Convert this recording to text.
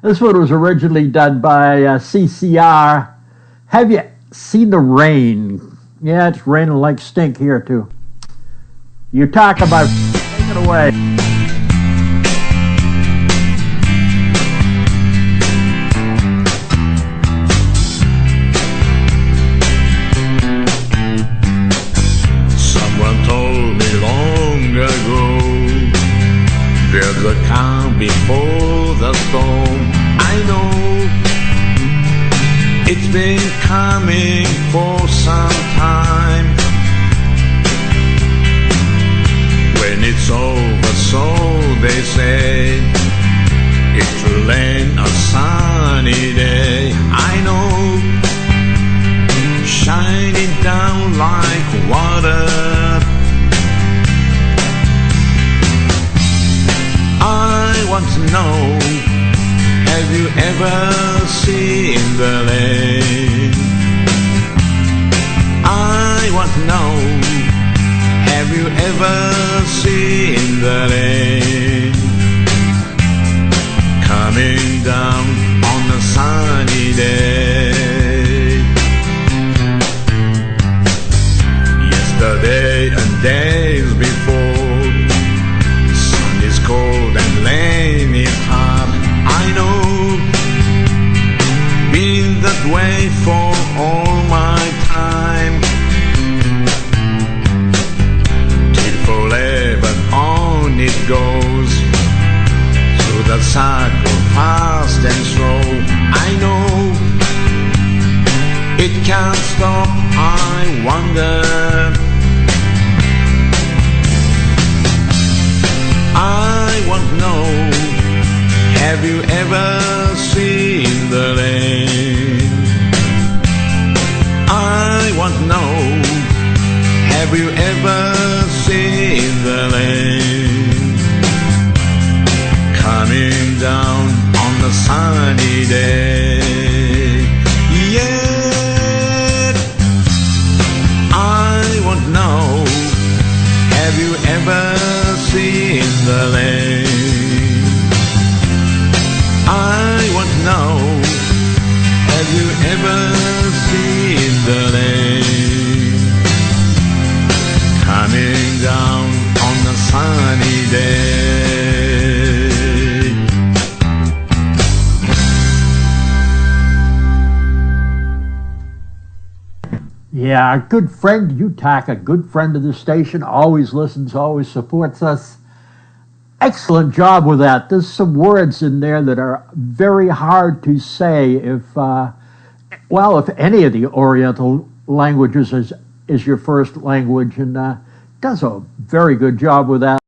This one was originally done by CCR. Have you seen the rain? Yeah, it's raining like stink here too. Yutaka, take it away. Someone told me long ago, there's a calm before the storm. I know it's been coming for some time. When it's over, so they say, it will end a sunny day. I know, shining down like water. I want to know, have you ever seen the rain? I want to know, have you ever seen the rain? Coming down on a sunny day. Yesterday and days before, sun is cold and rain is hot. I know, been that way for all my time. Till forever on it goes, through the cycle fast and slow. I know, it can't stop, I wonder. I want to know, have you ever seen the rain? I want to know, have you ever seen the rain? Coming down on a sunny day. Yeah, I want to know, have you ever seen the rain? I want to know, have you ever seen the rain? Coming down on a sunny day. Yeah, our good friend Yutaka, good friend of the station, always listens, always supports us. Excellent job with that. There's some words in there that are very hard to say if any of the Oriental languages is your first language, and does a very good job with that.